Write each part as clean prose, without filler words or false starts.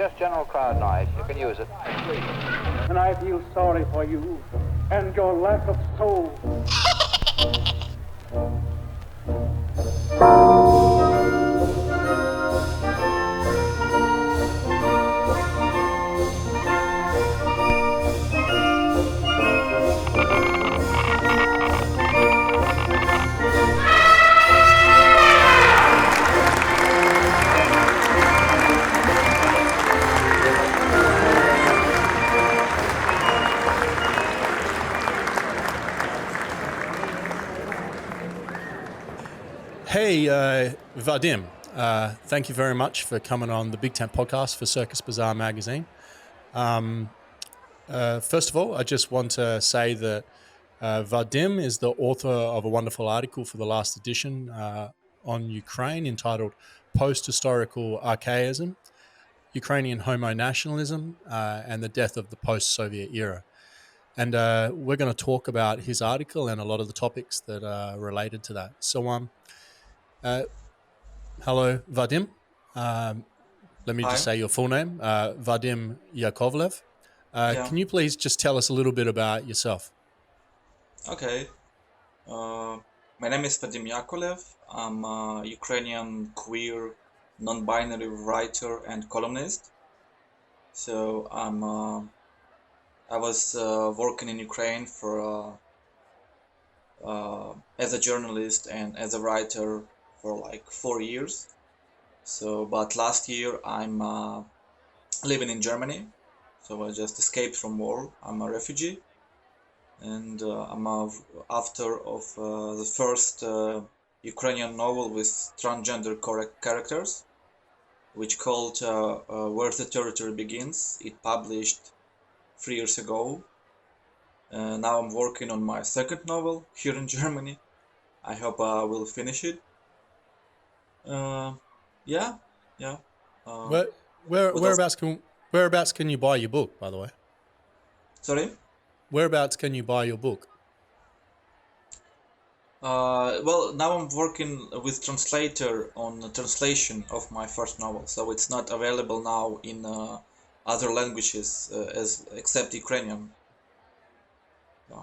just general crowd noise. You can use it. And I feel sorry for you and your lack of soul. Hey, Vadym, thank you very much for coming on the Big Tent podcast for Circus Bazaar magazine. First of all, I just want to say that Vadym is the author of a wonderful article for the last edition on Ukraine entitled Post-Historical Archaism, Ukrainian Homonationalism, and the Death of the Post-Soviet Era. And we're going to talk about his article and a lot of the topics that are related to that. So, hello, Vadym. Let me just Hi. say your full name, Vadym Yakovlev. Yeah. Can you please just tell us a little bit about yourself? Okay. My name is Vadym Yakovlev. I'm a Ukrainian queer, non-binary writer and columnist. So I was working in Ukraine for as a journalist and as a writer for like 4 years. So, but last year I'm living in Germany. So I just escaped from war. I'm a refugee. And I'm a author of the first Ukrainian novel with transgender characters, which called Where the Territory Begins. It published 3 years ago. Now I'm working on my second novel here in Germany. I hope I will finish it. Yeah, yeah. Where, where, What else? whereabouts can you buy your book, by the way? Sorry? Whereabouts can you buy your book? Well, now I'm working with translator on the translation of my first novel, so it's not available now in other languages as except Ukrainian. Yeah.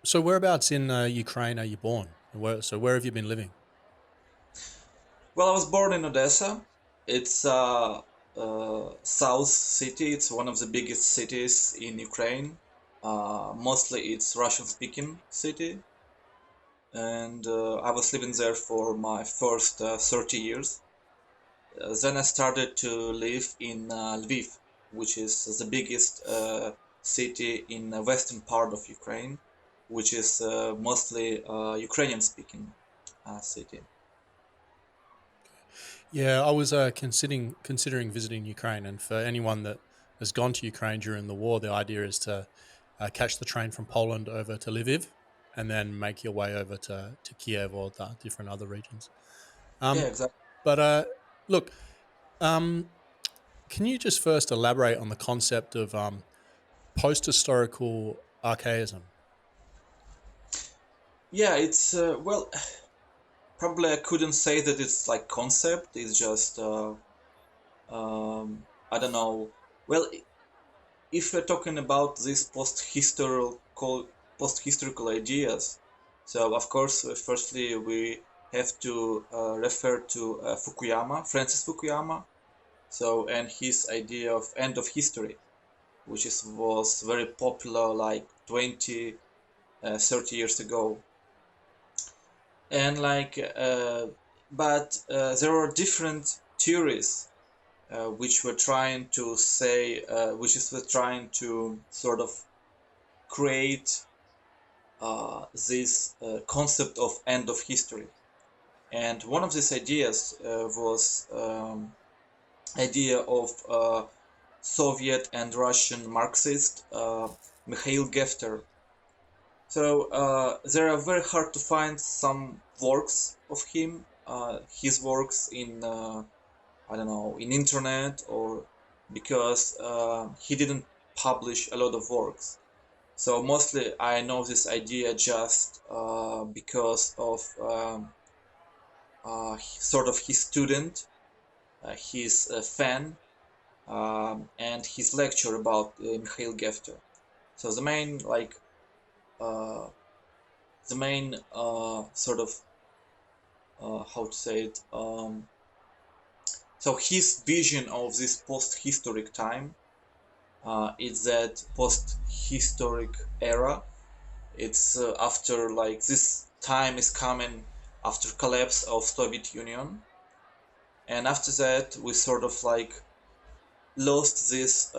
So whereabouts in Ukraine are you born? Where have you been living? Well, I was born in Odessa. It's south city. It's one of the biggest cities in Ukraine. Mostly it's Russian-speaking city, and I was living there for my first 30 years. Then I started to live in Lviv, which is the biggest city in the western part of Ukraine, which is mostly Ukrainian-speaking city. Yeah, I was considering visiting Ukraine, and for anyone that has gone to Ukraine during the war, the idea is to catch the train from Poland over to Lviv, and then make your way over to Kiev or the different other regions. Yeah, exactly. But look, can you just first elaborate on the concept of post-historical archaism? Yeah, it's well, probably I couldn't say that it's like concept. It's just I don't know. Well, if we're talking about these post-historical ideas, so of course, firstly we have to refer to Francis Fukuyama. So and his idea of end of history, which was very popular like 20, 30 years ago. And like but there are different theories which were trying to say were trying to sort of create this concept of end of history. And one of these ideas was idea of Soviet and Russian Marxist Mikhail Gefter. So they are very hard to find some works of him, his works in I don't know, in internet, or because he didn't publish a lot of works. So mostly I know this idea just because of sort of his student, his fan, and his lecture about Mikhail Gefter. So uh, the main sort of how to say it. So his vision of this post-historic time is that post-historic era. It's after like this time is coming after collapse of Soviet Union, and after that we sort of like lost these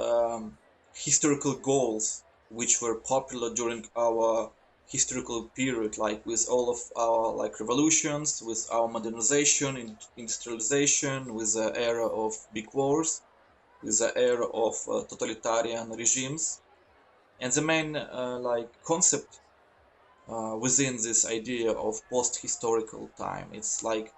historical goals which were popular during our historical period, like with all of our like revolutions, with our modernization, industrialization, with the era of big wars, with the era of totalitarian regimes. And the main like concept within this idea of post-historical time, it's like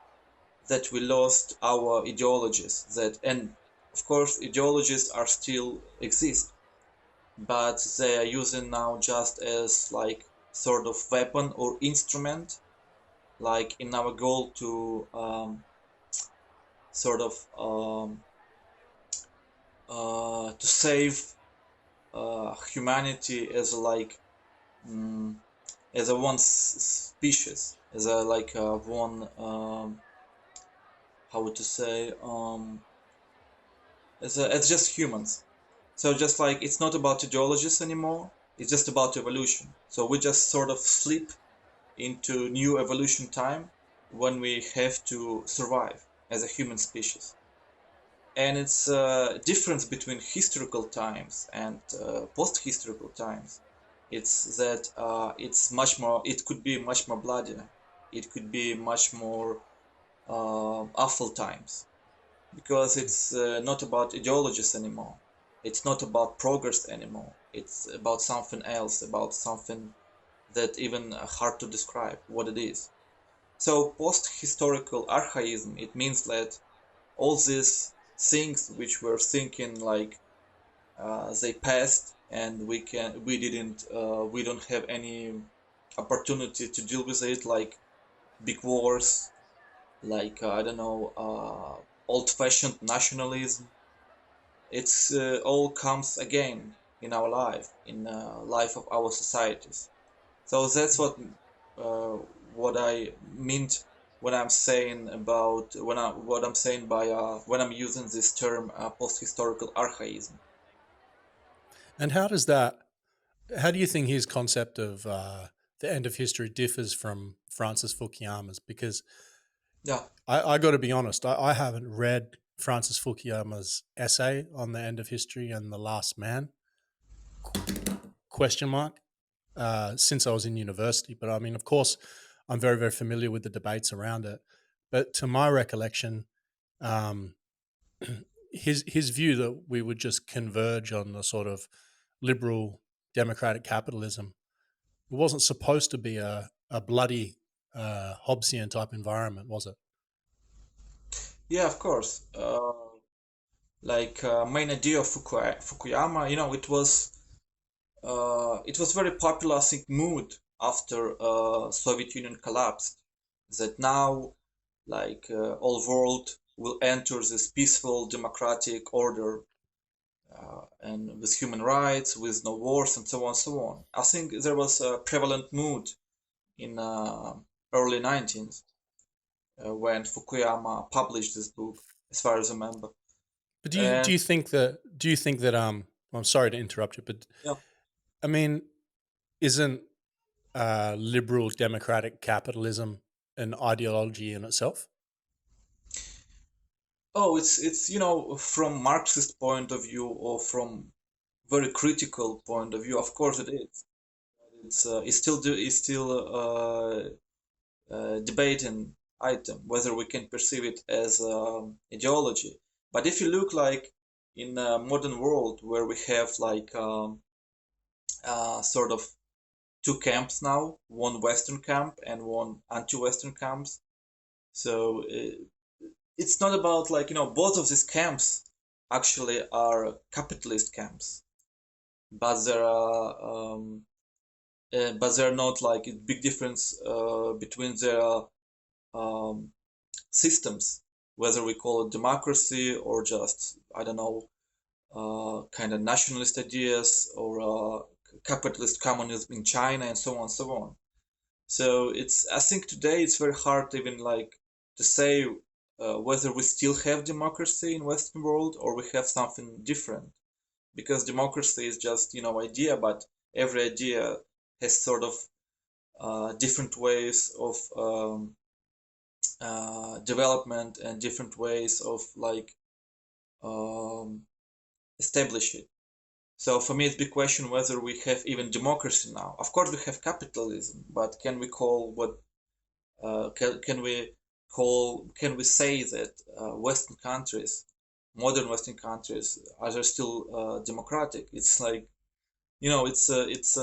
that we lost our ideologies, that, and of course ideologies are still exist, but they are using now just as like sort of weapon or instrument, like in our goal to sort of to save humanity as like mm, as a one species, as a like one how to say as just humans. So just like it's not about ideologies anymore, it's just about evolution. So we just sort of slip into new evolution time when we have to survive as a human species. And it's a difference between historical times and post-historical times. It's that it's much more. It could be much more bloody. It could be much more awful times because it's not about ideologies anymore. It's not about progress anymore. It's about something else, about something that even hard to describe what it is. So post-historical archaism, it means that all these things which we're thinking like they passed and we don't have any opportunity to deal with it, like big wars, like I don't know, old-fashioned nationalism. It's all comes again in our life, in life of our societies. So that's uh, what I meant when I'm saying about what I'm saying by when I'm using this term post-historical archaism. And how does that? How do you think his concept of the end of history differs from Francis Fukuyama's? Because Yeah. I got to be honest, I haven't read Francis Fukuyama's essay on the end of history and the last man question mark since I was in university. But I mean, of course, I'm very, very familiar with the debates around it. But to my recollection, um, his view that we would just converge on the sort of liberal democratic capitalism, it wasn't supposed to be a bloody Hobbesian type environment, was it? Yeah, of course. Like main idea of Fukuyama, it was very popular, I think, mood after Soviet Union collapsed. That now, like all world will enter this peaceful democratic order, and with human rights, with no wars, and so on, so on. I think there was a prevalent mood in early 19th when Fukuyama published this book, as far as I remember. But And do you think that I'm sorry to interrupt you, but yeah, I mean, isn't liberal democratic capitalism an ideology in itself? oh, it's from Marxist point of view or from very critical point of view, of course it is. It's still debating item whether we can perceive it as ideology. But if you look like in a modern world where we have like sort of two camps now, one Western camp and one anti-Western camps. So it's not about like both of these camps actually are capitalist camps, but there are not like a big difference between their um, systems, whether we call it democracy or just I don't know kind of nationalist ideas or capitalist communism in China and so on and so on. So I think today it's very hard even like to say whether we still have democracy in Western world or we have something different, because democracy is just idea, but every idea has sort of different ways of development and different ways of like um, establish it. So for me, it's a big question whether we have even democracy now. Of course, we have capitalism, but can we call what can we say that Western countries, modern Western countries, are they still democratic? It's like it's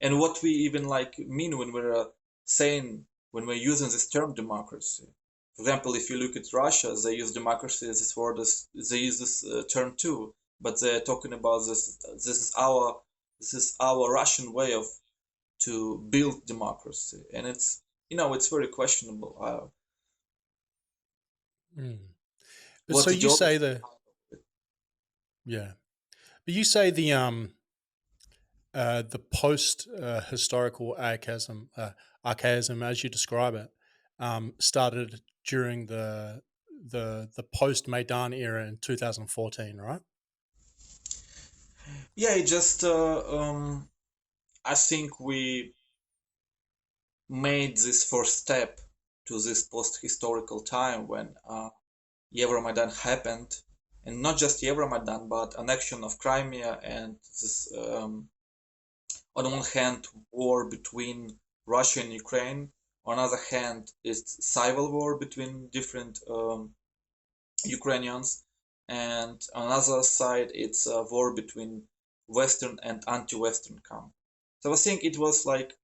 and what we even like mean when we're saying when we're using this term democracy. For example, if you look at Russia, they use democracy as this word as they use this term too, but they're talking about this. This is our Russian way of to build democracy, and it's very questionable. Mm. But What so you say ideology? yeah, but you say the post historical archaism, as you describe it, started during the post Maidan era in 2014, right? Yeah, it just I think we made this first step to this post-historical time when Euromaidan happened, and not just Euromaidan, but annexion of Crimea and this, on one hand, war between Russia and Ukraine. On the other hand, it's civil war between different Ukrainians, and on the other side, it's a war between Western and anti-Western camp. So I think it was like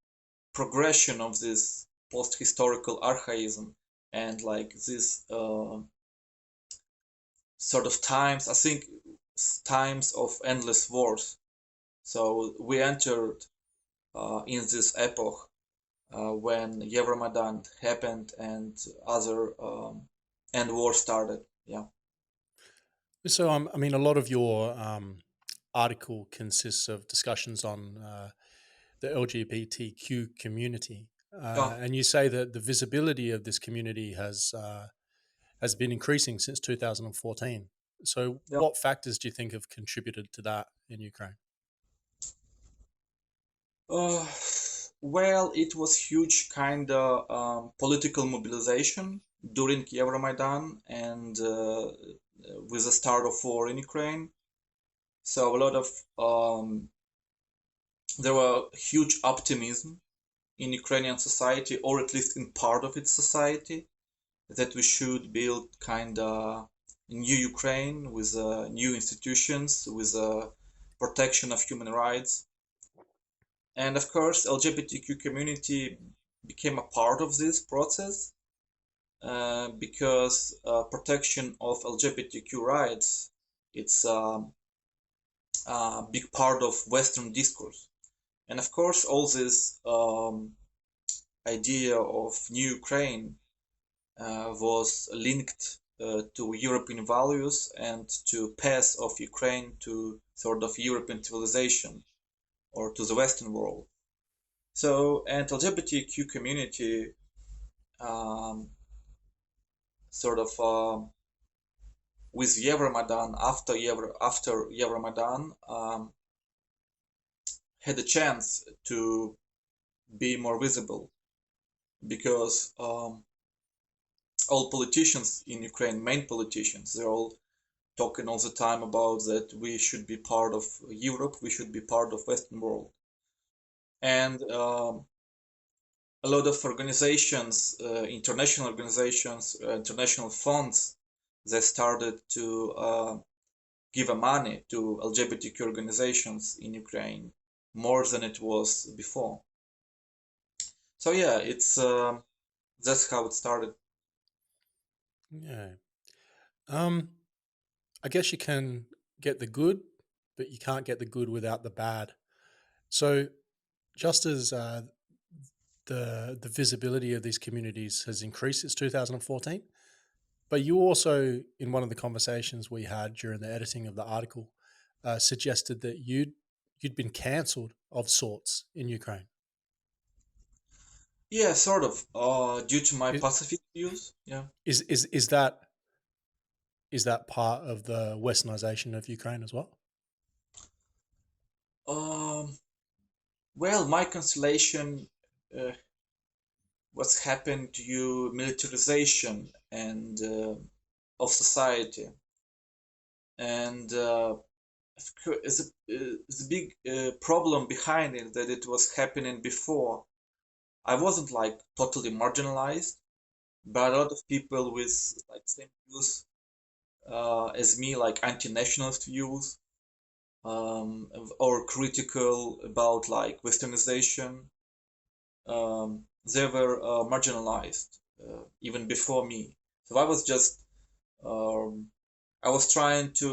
progression of this post-historical archaism and like this sort of times, I think, times of endless wars. So we entered in this epoch when Euromaidan happened and other and war started. Yeah. So, I mean, a lot of your article consists of discussions on the LGBTQ community, Yeah. and you say that the visibility of this community has been increasing since 2014. So, Yeah. what factors do you think have contributed to that in Ukraine? Uh, well, it was huge kind of political mobilization during Euromaidan and with the start of war in Ukraine. So a lot of there were huge optimism in Ukrainian society, or at least in part of its society, that we should build kind of new Ukraine with new institutions, with protection of human rights. And of course, LGBTQ community became a part of this process because protection of LGBTQ rights it's a big part of Western discourse. And of course, all this idea of new Ukraine was linked to European values and to path of Ukraine to sort of European civilization or to the Western world. So, and LGBTQ community um, sort of with Euromaidan after Euromaidan had a chance to be more visible because all politicians in Ukraine, main politicians, they're all talking all the time about that we should be part of Europe, we should be part of Western world, and a lot of organizations, international funds, they started to give money to LGBTQ organizations in Ukraine more than it was before. So yeah, it's that's how it started. Yeah. Um, I guess you can get the good, but you can't get the good without the bad. So, just as the visibility of these communities has increased since 2014, But you also, in one of the conversations we had during the editing of the article, suggested that you'd been cancelled of sorts in Ukraine. Yeah, sort of. Due to my Is pacifist views. Yeah. is that part of the westernization of Ukraine as well? Um. Well, my constellation uh, what's happened to militarization and of society, and the big problem behind it that it was happening before. I wasn't like totally marginalized, but a lot of people with like same views as me, like anti-nationalist views, or critical about like westernization, they were marginalized even before me. So I was just um, I was trying to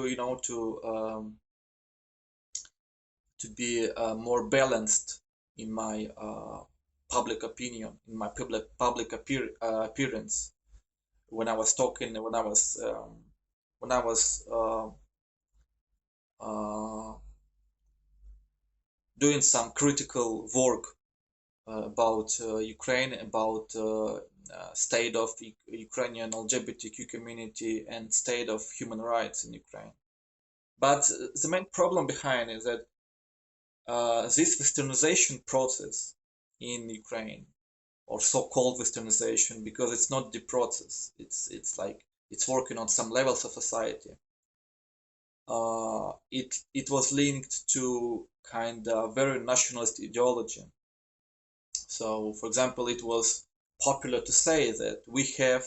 to be more balanced in my public opinion, in my appearance when I was talking, when I was uh, doing some critical work about Ukraine, about state of Ukrainian LGBTQ community and state of human rights in Ukraine. But the main problem behind is that this westernization process in Ukraine, or so-called westernization, because it's not the process, it's like it's working on some levels of society. It was linked to kind of very nationalist ideology. So, for example, it was popular to say that we have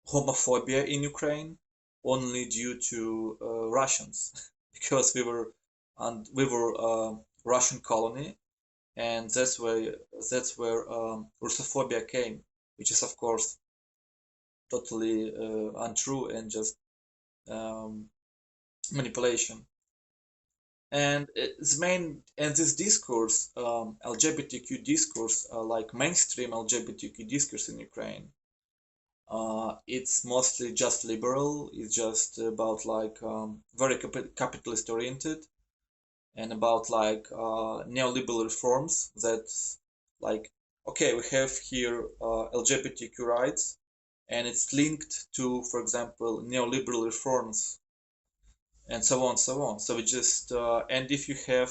homophobia in Ukraine only due to Russians, because we were Russian colony, and that's where Russophobia came, which is of course totally untrue and just um, manipulation. And this discourse, LGBTQ discourse, like mainstream LGBTQ discourse in Ukraine, it's mostly just liberal. It's just about like very capitalist oriented, and about like neoliberal reforms. That's like, okay, we have here LGBTQ rights, and it's linked to, for example, neoliberal reforms, and so on, so on. So it just and if you have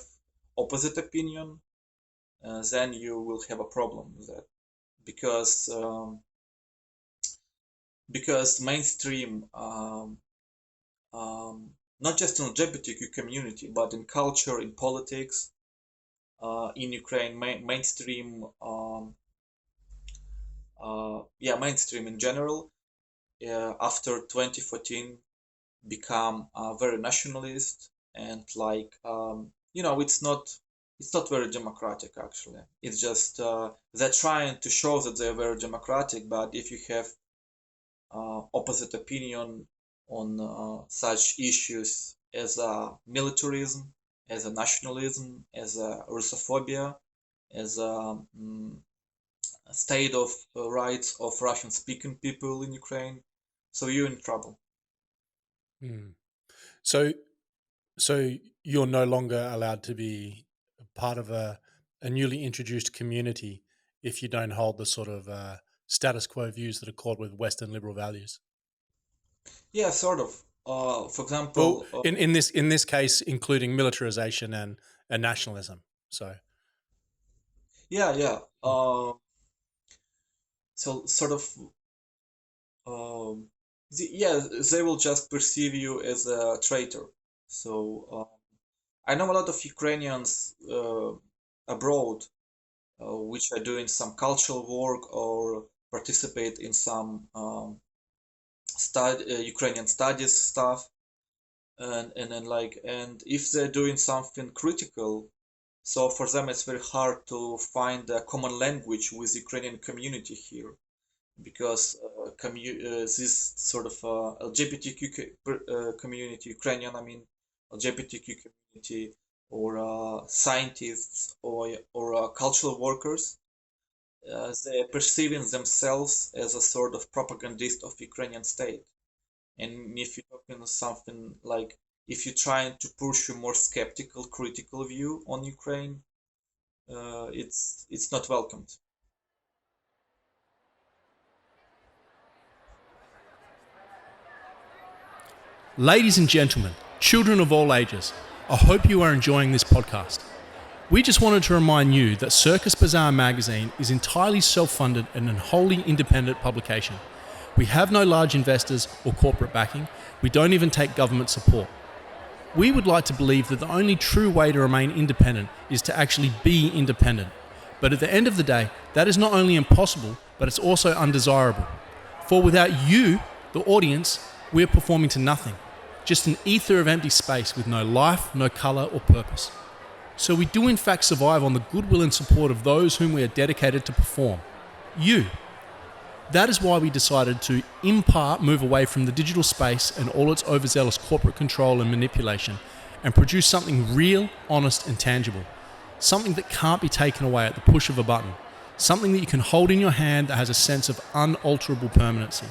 opposite opinion, then you will have a problem with that, because mainstream, not just in LGBTQ community, but in culture, in politics, in Ukraine, mainstream, mainstream in general, after 2014 become very nationalist, and like it's not very democratic actually. It's just they're trying to show that they're very democratic, but if you have opposite opinion on such issues as militarism, as a nationalism, as a Russophobia, as a state of rights of Russian-speaking people in Ukraine, so you're in trouble. Mm. So so you're no longer allowed to be part of a newly introduced community if you don't hold the sort of status quo views that are called with Western liberal values. Yeah, sort of. For Well, example, in this case, including militarization and nationalism. So, yeah, yeah. mm, So sort of, um, yeah, they will just perceive you as a traitor. So I know a lot of Ukrainians abroad, which are doing some cultural work or participate in some Ukrainian studies stuff, and then like, and if they're doing something critical, so for them it's very hard to find a common language with Ukrainian community here, because this sort of LGBTQ community, Ukrainian, I mean, LGBTQ community, or scientists, or cultural workers, they perceiving themselves as a sort of propagandist of Ukrainian state. And if you're talking something like, if you're trying to pursue more skeptical, critical view on Ukraine, it's not welcomed. Ladies and gentlemen, children of all ages, I hope you are enjoying this podcast. We just wanted to remind you that Circus Bazaar magazine is entirely self-funded and a wholly independent publication. We have no large investors or corporate backing. We don't even take government support. We would like to believe that the only true way to remain independent is to actually be independent. But at the end of the day, that is not only impossible, but it's also undesirable. For without you, the audience, we are performing to nothing. Just an ether of empty space with no life, no colour or purpose. So we do in fact survive on the goodwill and support of those whom we are dedicated to perform. You. That is why we decided to, in part, move away from the digital space and all its overzealous corporate control and manipulation and produce something real, honest and tangible. Something that can't be taken away at the push of a button. Something that you can hold in your hand that has a sense of unalterable permanency.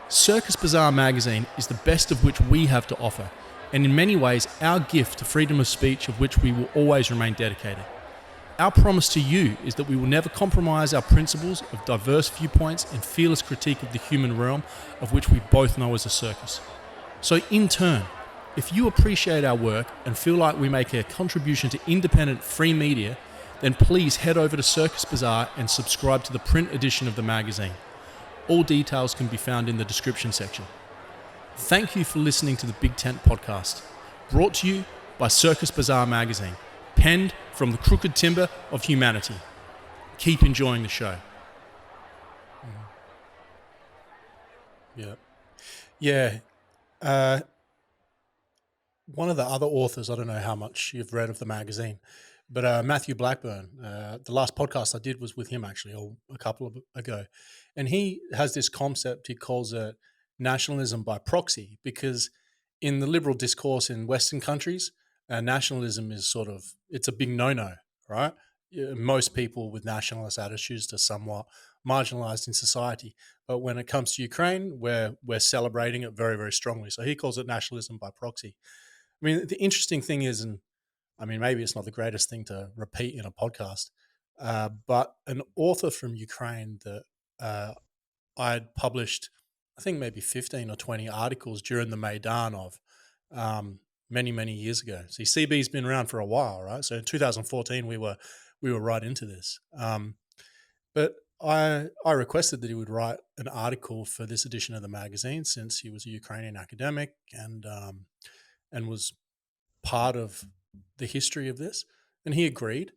Circus Bazaar magazine is the best of which we have to offer, and in many ways our gift to freedom of speech of which we will always remain dedicated. Our promise to you is that we will never compromise our principles of diverse viewpoints and fearless critique of the human realm of which we both know as a circus. So in turn, if you appreciate our work and feel like we make a contribution to independent free media, then please head over to Circus Bazaar and subscribe to the print edition of the magazine. All details can be found in the description section. Thank you for listening to the Big Tent podcast, brought to you by Circus Bazaar magazine, penned from the crooked timber of humanity. Keep enjoying the show. Yeah. One of the other authors, I don't know how much you've read of the magazine, but Matthew Blackburn, the last podcast I did was with him actually, or a couple of ago. And he has this concept, he calls it nationalism by proxy, because in the liberal discourse in Western countries, nationalism is sort of, it's a big no-no, right? Most people with nationalist attitudes are somewhat marginalized in society. But when it comes to Ukraine, we're celebrating it very, very strongly. So he calls it nationalism by proxy. I mean, the interesting thing is, and I mean, maybe it's not the greatest thing to repeat in a podcast, but an author from Ukraine that I had published, I think maybe 15 or 20 articles during the Maidan of many, many years ago. See, CB's been around for a while, right? So in 2014, we were right into this. But I requested that he would write an article for this edition of the magazine, since he was a Ukrainian academic and was part of the history of this, and he agreed.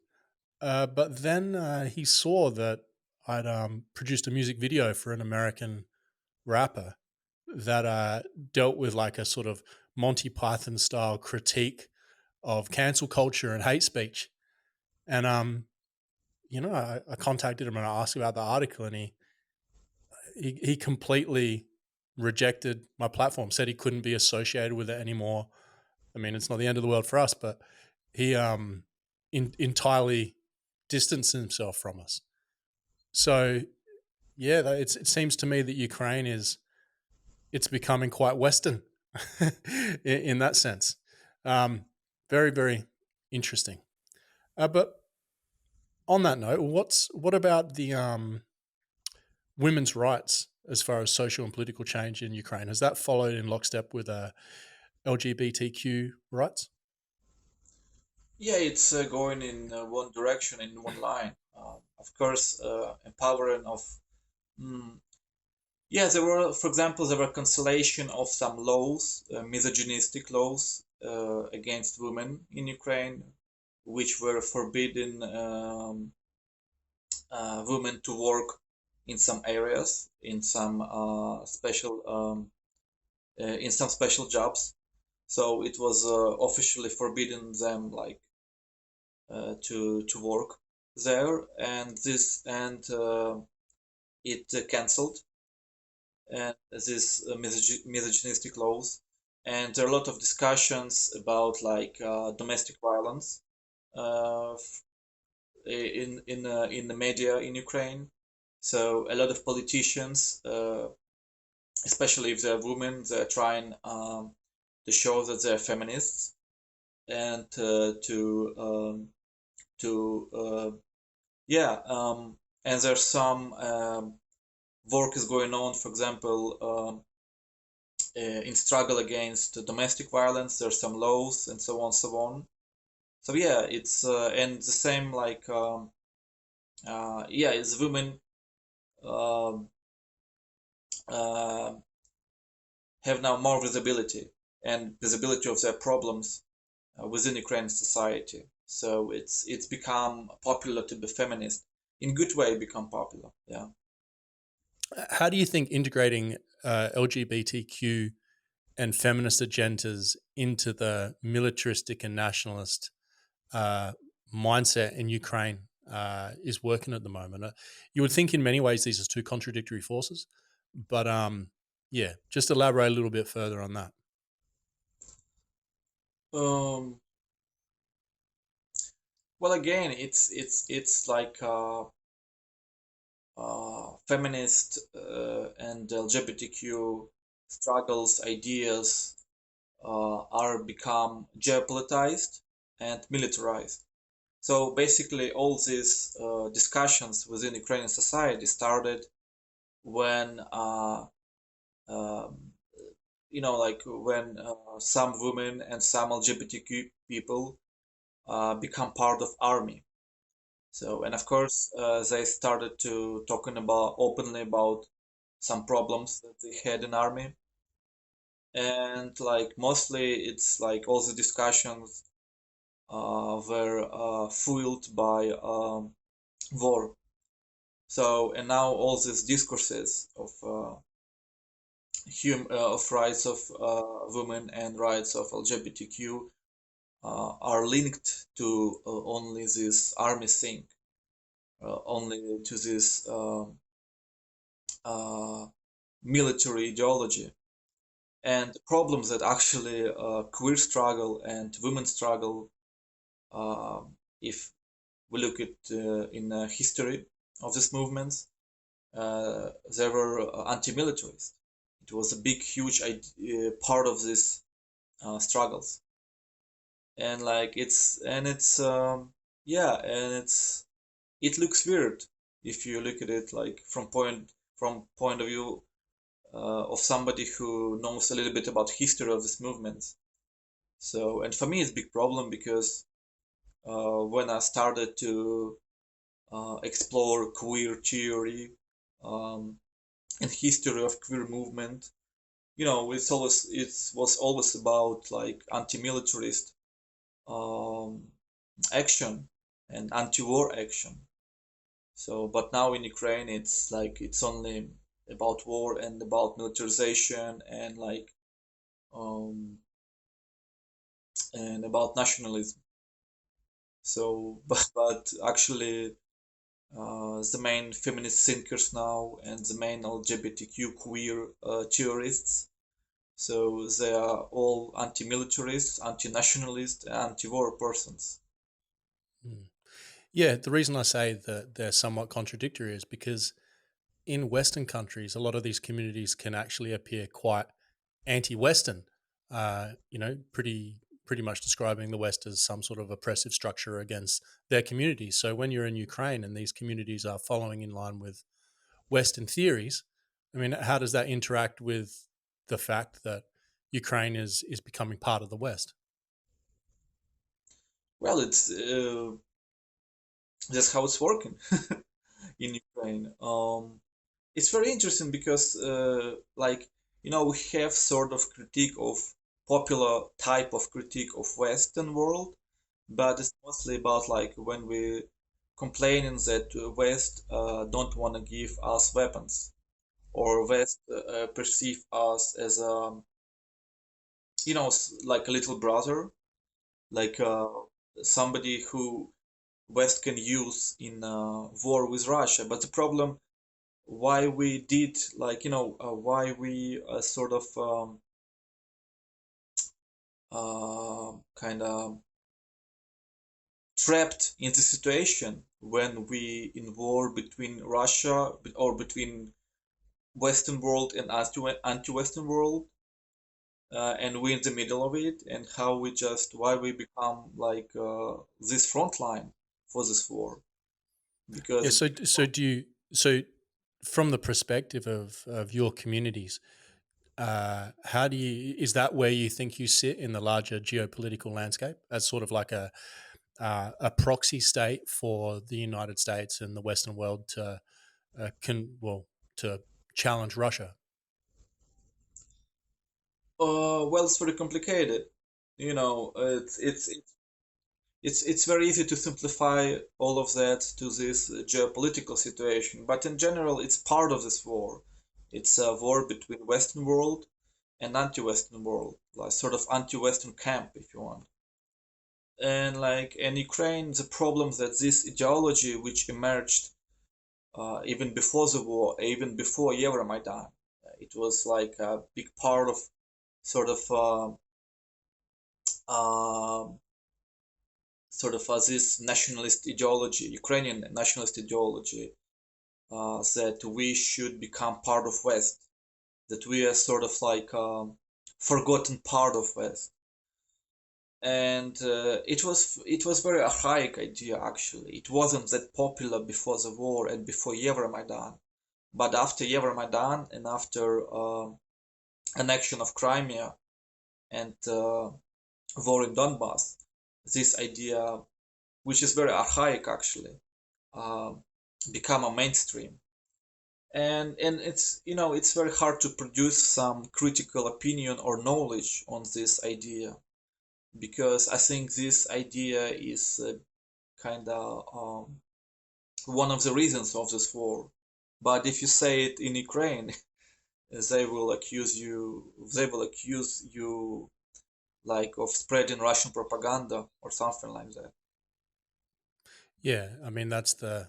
But then he saw that I'd produced a music video for an American rapper that dealt with like a sort of Monty Python style critique of cancel culture and hate speech. And I contacted him and I asked about the article, and he completely rejected my platform, said he couldn't be associated with it anymore. I mean, it's not the end of the world for us, but he entirely distanced himself from us. So, yeah, it seems to me that Ukraine it's becoming quite Western in that sense. Very, very interesting. But on that note, what about the women's rights as far as social and political change in Ukraine? Has that followed in lockstep with LGBTQ rights? Yeah, it's going in one direction, in one line. Of course, empowering of. Yeah, for example, there were cancellation of some laws, misogynistic laws against women in Ukraine, which were forbidding women to work in some areas, in some special jobs. So it was officially forbidden them, like to work there, and it cancelled and this misogynistic laws, and there are a lot of discussions about like domestic violence, in the media in Ukraine. So a lot of politicians, especially if they're women, they're trying to show that they're feminists and yeah, and there's some work is going on, for example, in struggle against domestic violence. There's some laws and so on, so on. So yeah, it's and the same like yeah, it's women um uh, have now more visibility and visibility of their problems within Ukrainian society. So it's become popular to be feminist in good way. Become popular, yeah. How do you think integrating LGBTQ and feminist agendas into the militaristic and nationalist uh, mindset in Ukraine is working at the moment? You would think in many ways these are two contradictory forces, but yeah, just elaborate a little bit further on that. Um, well, again, it's like feminist and LGBTQ struggles, ideas are become geopolitized and militarized. So basically, all these discussions within Ukrainian society started when um, like when some women and some LGBTQ people become part of army. So, and of course, they started to talking about openly about some problems that they had in army, and like mostly it's like all the discussions were fueled by war. So, and now all these discourses of rights of women and rights of LGBTQ are linked to only this army thing, only to this uh, military ideology. And problems that actually queer struggle and women's struggle, uh, if we look at in history of these movements, they were anti-militarist. It was a big, huge part of these struggles, and like it's yeah, and it looks weird if you look at it like from point of view of somebody who knows a little bit about history of this movement. So, and for me, it's a big problem because when I started to explore queer theory um, and history of queer movement, it was always about like anti-militarist um, action and anti-war action. So, but now in Ukraine, it's like it's only about war and about militarization um, and about nationalism. So, but actually, the main feminist thinkers now and the main LGBTQ queer theorists, so they are all anti-militarist, anti-nationalist, anti-war persons. Mm. Yeah, the reason I say that they're somewhat contradictory is because in Western countries, a lot of these communities can actually appear quite anti-Western. Pretty much describing the West as some sort of oppressive structure against their communities. So when you're in Ukraine and these communities are following in line with Western theories, I mean, how does that interact with the fact that Ukraine is becoming part of the West? Well, it's that's how it's working in Ukraine. It's very interesting because, we have sort of critique of popular type of critique of Western world, but it's mostly about like when we complaining that West don't want to give us weapons or West perceive us as like a little brother, like somebody who West can use in war with Russia. But the problem why we did why we sort of kind of trapped in the situation when we in war between Russia or between Western world and anti-Western world, and we in the middle of it, and how we just why we become like this front line for this war Yeah. because So do you? So from the perspective of your communities, how do you? Is that where you think you sit in the larger geopolitical landscape as sort of like a proxy state for the United States and the Western world to to challenge Russia? well, it's very complicated. You know, it's very easy to simplify all of that to this geopolitical situation, but in general, it's part of this war. It's a war between Western world and anti-Western world, like sort of anti-Western camp, if you want. And like in Ukraine, the problem that this ideology which emerged even before the war, even before Euromaidan, it was like a big part of sort of uh, this nationalist ideology, Ukrainian nationalist ideology, that we should become part of West, that we are sort of like forgotten part of West. And it was very archaic idea actually. It wasn't that popular before the war and before Euromaidan, but after Euromaidan and after annexion of Crimea and war in Donbass, this idea, which is very archaic actually, uh, become a mainstream. And it's very hard to produce some critical opinion or knowledge on this idea, because I think this idea is kind of one of the reasons of this war. But if you say it in Ukraine, they will accuse you like of spreading Russian propaganda or something like that. Yeah, I mean that's the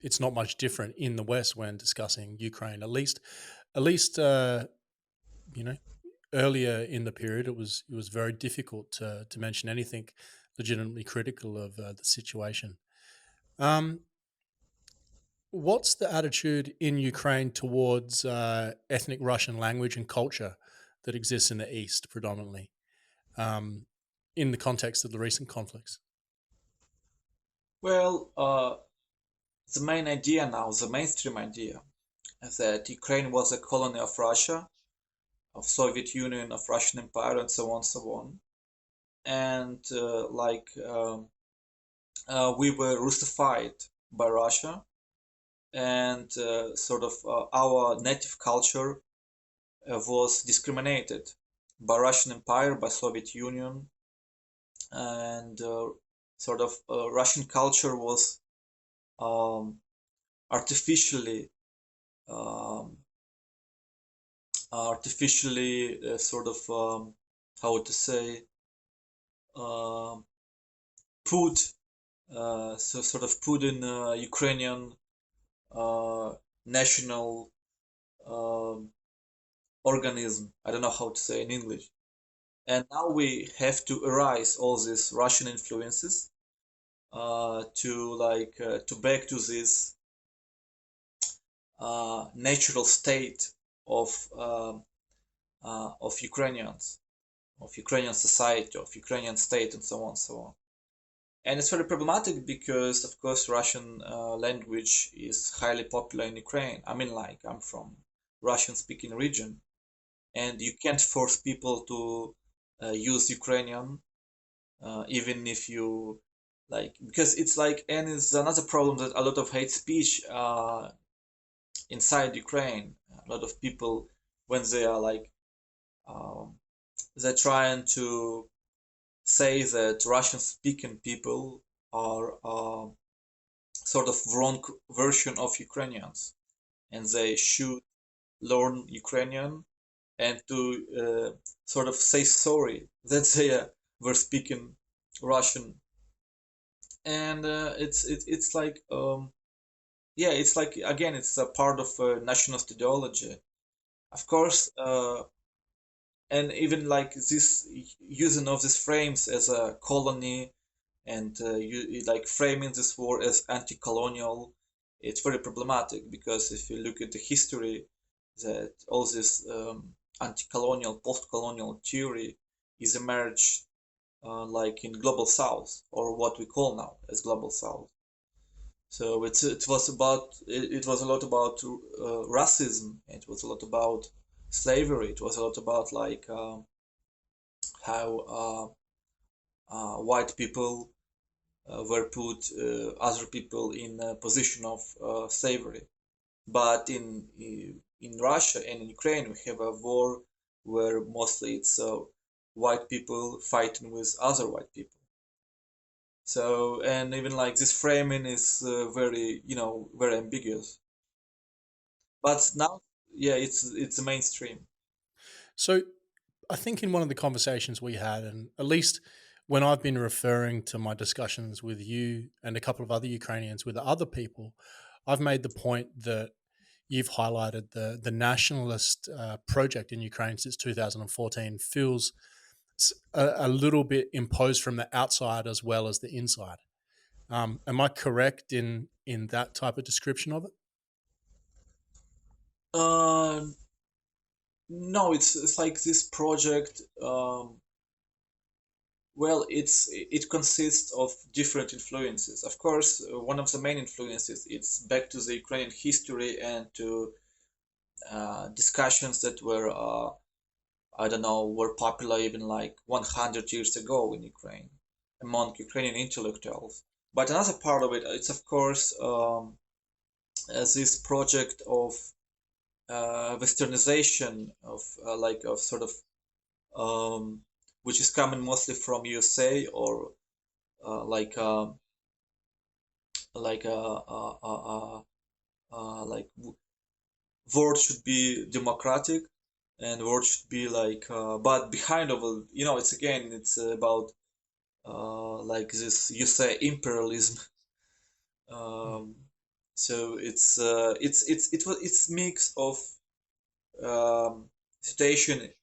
it's not much different in the West when discussing Ukraine. At least you know earlier in the period, it was very difficult to mention anything legitimately critical of the situation. Um, what's the attitude in Ukraine towards ethnic Russian language and culture that exists in the East predominantly, um, in the context of the recent conflicts? Well, the main idea now, the mainstream idea, is that Ukraine was a colony of Russia, of Soviet Union, of Russian Empire, and so on, so on. And we were Russified by Russia, and our native culture was discriminated by Russian Empire, by Soviet Union, and Russian culture was um, artificially um, how to say uh, put put in Ukrainian national um organism. I don't know how to say in English. And now we have to erase all these Russian influences to back to this natural state of um of Ukrainians, of Ukrainian society, of Ukrainian state, and so on, so on. And it's very problematic because, of course, Russian language is highly popular in Ukraine. I mean, like, I'm from Russian-speaking region, and you can't force people to use Ukrainian, even if you like, because it's like, and it's another problem that a lot of hate speech inside Ukraine. A lot of people, when they are like, um, they're trying to say that Russian-speaking people are sort of wrong version of Ukrainians, and they should learn Ukrainian and to sort of say sorry that they were speaking Russian. And it's like yeah, it's like again, it's a part of nationalist ideology, of course, and even like this using of these frames as a colony and like framing this war as anti-colonial, it's very problematic, because if you look at the history, that all this anti-colonial, post-colonial theory is emerged like in global south, or what we call now as global south. So it was a lot about racism. It was a lot about slavery. It was a lot about like how white people were put other people in a position of slavery. But in Russia and in Ukraine, we have a war where mostly it's white people fighting with other white people. So, and even like this framing is very, very ambiguous. But now, yeah, it's the mainstream. So I think in one of the conversations we had, and at least when I've been referring to my discussions with you and a couple of other Ukrainians with other people, I've made the point that you've highlighted the nationalist project in Ukraine since 2014 feels a little bit imposed from the outside as well as the inside. Am I correct in that type of description of it? Uh, no, it's like this project. Well, it consists of different influences. Of course, one of the main influences it's back to the Ukrainian history and to discussions that were I don't know, were popular even like 100 years ago in Ukraine among Ukrainian intellectuals. But another part of it, it's of course as this project of westernization of like of sort of um, which is coming mostly from USA, or uh, like uh, like like world should be democratic, and world should be like but behind of it, it's again it's about like this you say imperialism. um, so it's mix of situation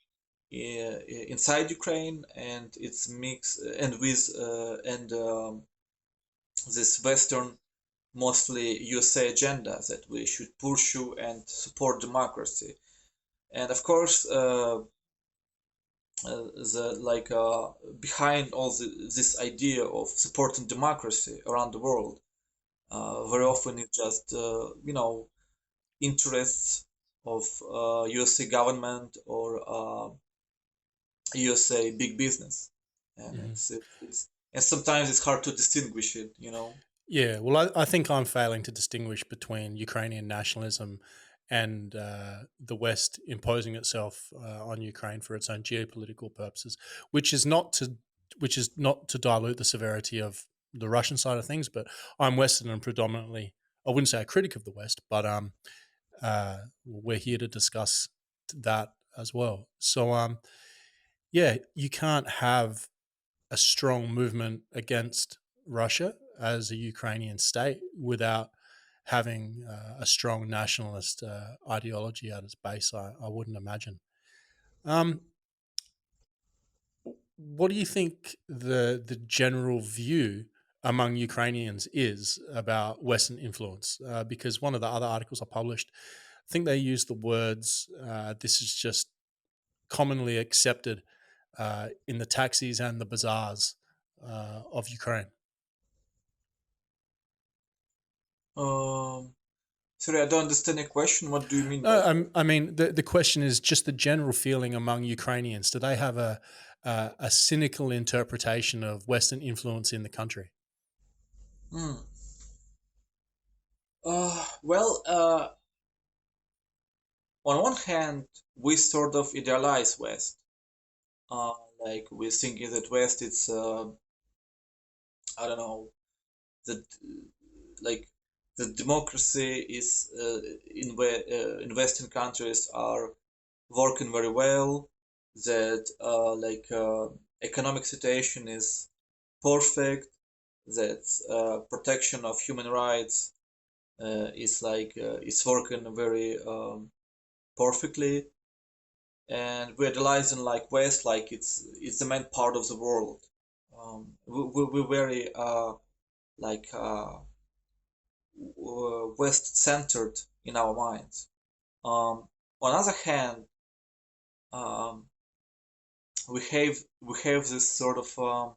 inside Ukraine, and it's mix and with and this Western, mostly USA agenda that we should pursue and support democracy. And of course, the like behind all this idea of supporting democracy around the world, very often it's just interests of USA government or USA big business, and Mm-hmm. it's and sometimes it's hard to distinguish it. Yeah, well, I think I'm failing to distinguish between Ukrainian nationalism and the West imposing itself on Ukraine for its own geopolitical purposes, which is not to dilute the severity of the Russian side of things. But I'm Western and predominantly, I wouldn't say a critic of the West, but we're here to discuss that as well. So yeah, you can't have a strong movement against Russia as a Ukrainian state without having a strong nationalist ideology at its base. I wouldn't imagine. Um, what do you think the general view among Ukrainians is about Western influence? Because one of the other articles I published, I think they used the words, "This is just commonly accepted in the taxis and the bazaars of Ukraine." um Sorry, I don't understand the question. What do you mean by No, that? I mean the question is just the general feeling among Ukrainians. Do they have a cynical interpretation of Western influence in the country? Hmm. Well, on one hand, we sort of idealize West. Uh, like we're thinking that West, it's I don't know, that like the democracy is in Western countries are working very well. That economic situation is perfect. That protection of human rights is working very perfectly, and we're realizing like West, like it's the main part of the world. we're very like West-centered in our minds. On the other hand, um, we have this sort of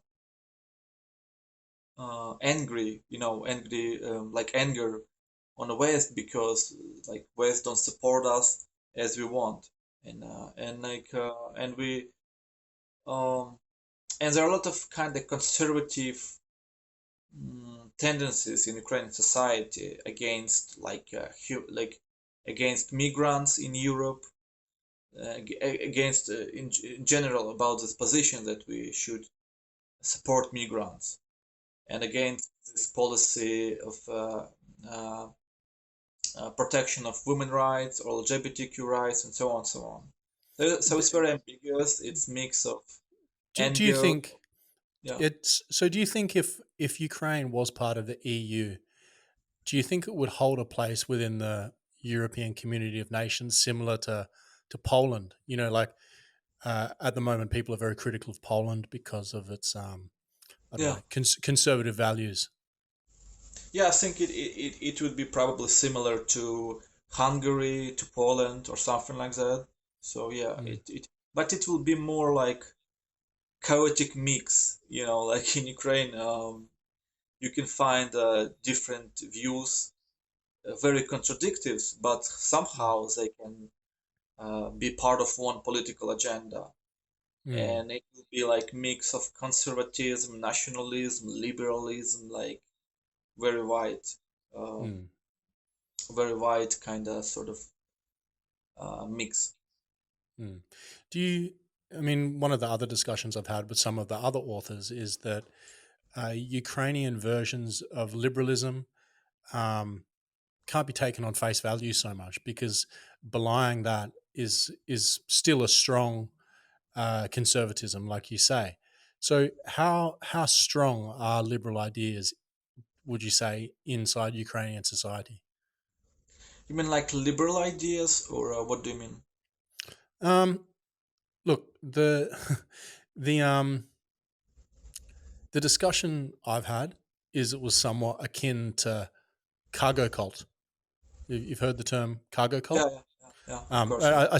angry, angry like anger on the West because like West don't support us as we want, and we um, and there are a lot of kind of conservative tendencies in Ukrainian society against like against migrants in Europe, against in general about this position that we should support migrants, and against this policy of uh, protection of women rights or LGBTQ rights and so on and so on. So it's very ambiguous. It's mix of Do you anger. think Yeah, it's so? Do you think if Ukraine was part of the EU, do you think it would hold a place within the European community of nations similar to Poland? Like at the moment, people are very critical of Poland because of its I don't yeah, know conservative values. yeah. I think it would be probably similar to Hungary, to Poland, or something like that. So yeah, Mm, but it will be more like chaotic mix. Like in Ukraine, you can find different views, very contradictory, but mm, somehow they can be part of one political agenda. mm, And it will be like mix of conservatism, nationalism, liberalism, like very wide, um, mm, very wide kind of sort of mix. mm. Do you? I mean, one of the other discussions I've had with some of the other authors is that Ukrainian versions of liberalism um, can't be taken on face value so much because belying that is still a strong conservatism, like you say. So how strong are liberal ideas, would you say, inside Ukrainian society? You mean like liberal ideas, or what do you mean? Um, Look, the the discussion I've had is it was somewhat akin to cargo cult. You've heard the term cargo Yeah, cult. yeah, yeah, yeah, of course, yeah. I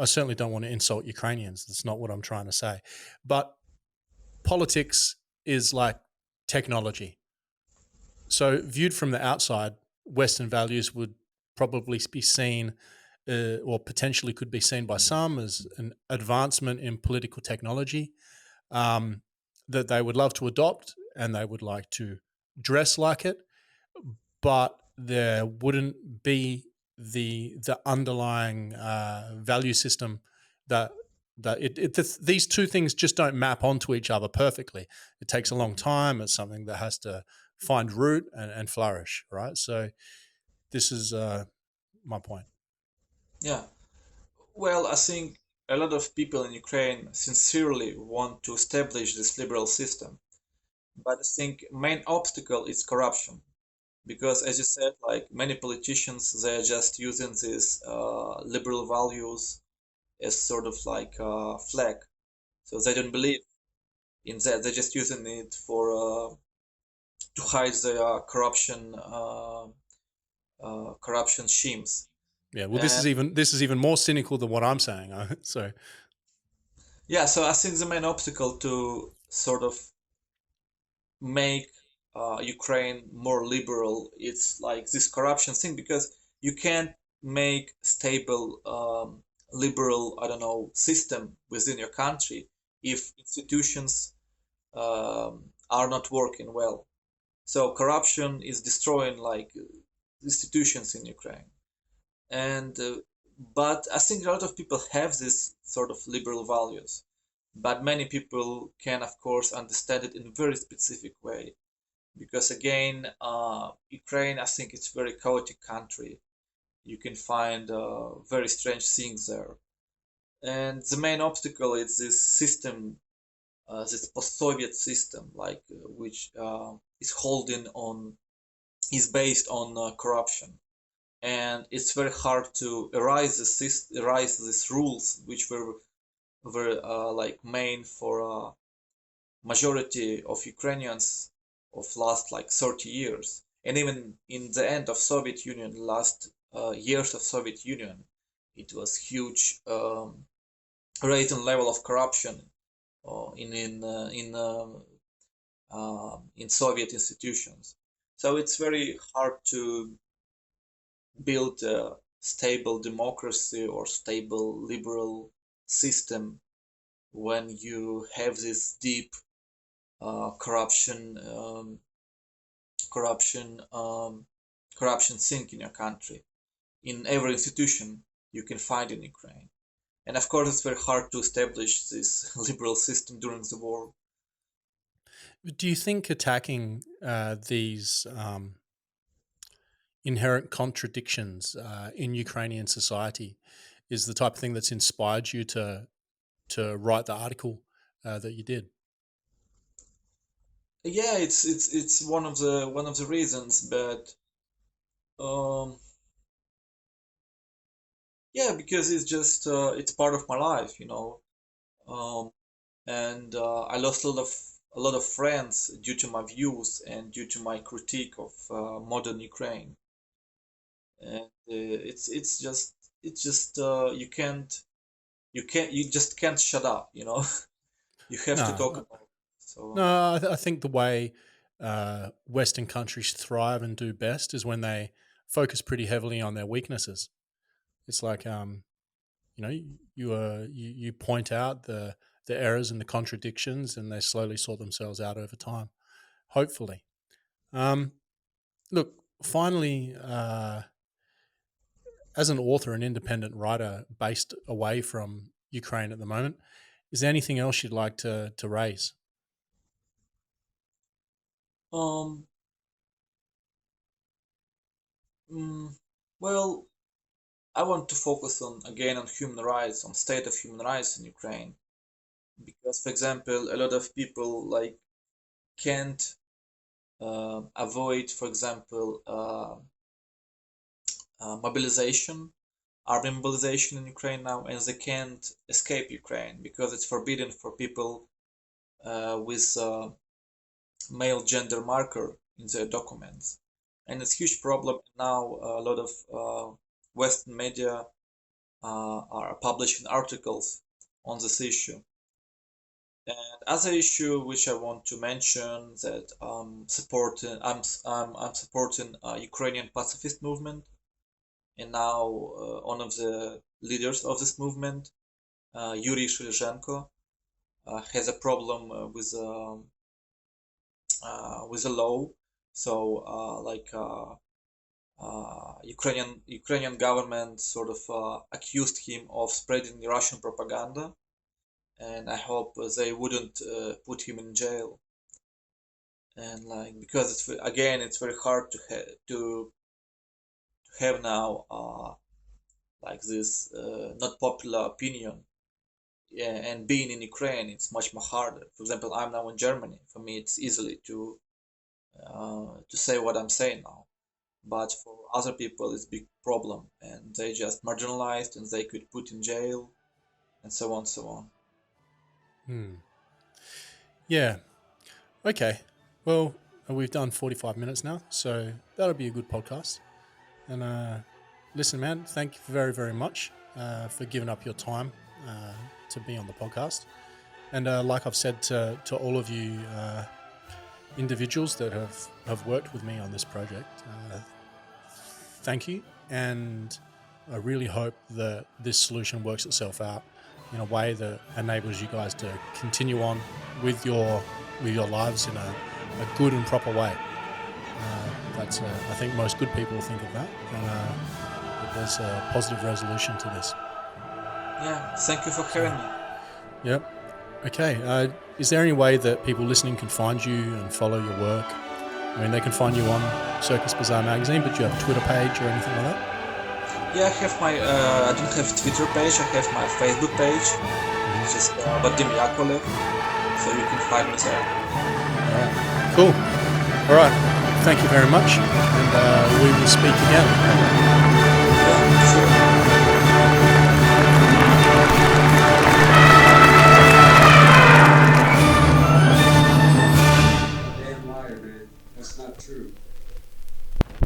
certainly don't want to insult Ukrainians. That's not what I'm trying to say. But politics is like technology. So, viewed from the outside, Western values would probably be seen, or potentially could be seen by some, as an advancement in political technology um, that they would love to adopt and they would like to dress like it, but there wouldn't be the underlying value system that these two things just don't map onto each other perfectly. It takes a long time. It's something that has to find root and flourish, right? So this is my point. Yeah. Well, I think a lot of people in Ukraine sincerely want to establish this liberal system, but I think main obstacle is corruption. Because as you said, like many politicians, they're just using these liberal values as sort of like a flag. So they don't believe in that. They're just using it for to hide their corruption schemes. Yeah, well, And this is even more cynical than what I'm saying. So, yeah, so I think the main obstacle to sort of make Ukraine more liberal, it's like this corruption thing because you can't make stable liberal, I don't know, system within your country if institutions are not working well. So corruption is destroying like institutions in Ukraine, and but I think a lot of people have this sort of liberal values, but many people can, of course, understand it in a very specific way because again, Ukraine, I think it's a very chaotic country. You can find very strange things there, and the main obstacle is this system, this post-Soviet system, like which is holding on, is based on corruption, and it's very hard to erase these rules which were like main for majority of Ukrainians of last like 30 years, and even in the end of Soviet Union, last years of Soviet Union, it was huge rate and level of corruption in Soviet institutions. So it's very hard to build a stable democracy or stable liberal system when you have this deep corruption sink in your country. In every institution you can find in Ukraine. And of course, it's very hard to establish this liberal system during the war. Do you think attacking these inherent contradictions in Ukrainian society is the type of thing that's inspired you to write the article that you did? Yeah, it's one of the reasons, but yeah, because it's just it's part of my life, and I lost a lot of friends due to my views and due to my critique of modern Ukraine. And it's just you just can't shut up, you have to talk No, about it. So no. I think the way Western countries thrive and do best is when they focus pretty heavily on their weaknesses. It's like you point out the errors and the contradictions, and they slowly sort themselves out over time. Hopefully, look. Finally, as an author, an independent writer based away from Ukraine at the moment, is there anything else you'd like to raise? um mm, well, I want to focus on human rights, on state of human rights in Ukraine, because for example a lot of people like can't avoid, for example, mobilization, army mobilization in Ukraine now, and they can't escape Ukraine because it's forbidden for people with male gender marker in their documents, and it's a huge problem now. A lot of Western media are publishing articles on this issue. And other issue which I want to mention that I'm supporting Ukrainian pacifist movement, and now one of the leaders of this movement, Yuri Shilzhenko, has a problem with a law. So Ukrainian government sort of accused him of spreading Russian propaganda, and I hope they wouldn't put him in jail. And like because it's very hard to have now like this not popular opinion. Yeah, and being in Ukraine, it's much more harder. For example, I'm now in Germany. For me, it's easily to say what I'm saying now. But for other people, it's a big problem, and they just marginalized, and they could put in jail, and so on, so on. Yeah. Okay. Well, we've done 45 minutes now, so that'll be a good podcast. And listen, man, thank you very, very much for giving up your time to be on the podcast. And like I've said to all of you individuals that have worked with me on this project, thank you. And I really hope that this solution works itself out in a way that enables you guys to continue on with your lives in a good and proper way. That's I think most good people think of that, and that there's a positive resolution to this. Yeah, thank you for having me. Yep. Okay. Is there any way that people listening can find you and follow your work? I mean, they can find you on Circus Bazaar magazine, but do you have a Twitter page or anything like that? Yeah, I have my. I don't have Twitter page. I have my Facebook page, which is Vadym Yakovlev. So you can find me there. All right. Cool. All right. Thank you very much, and we will speak again.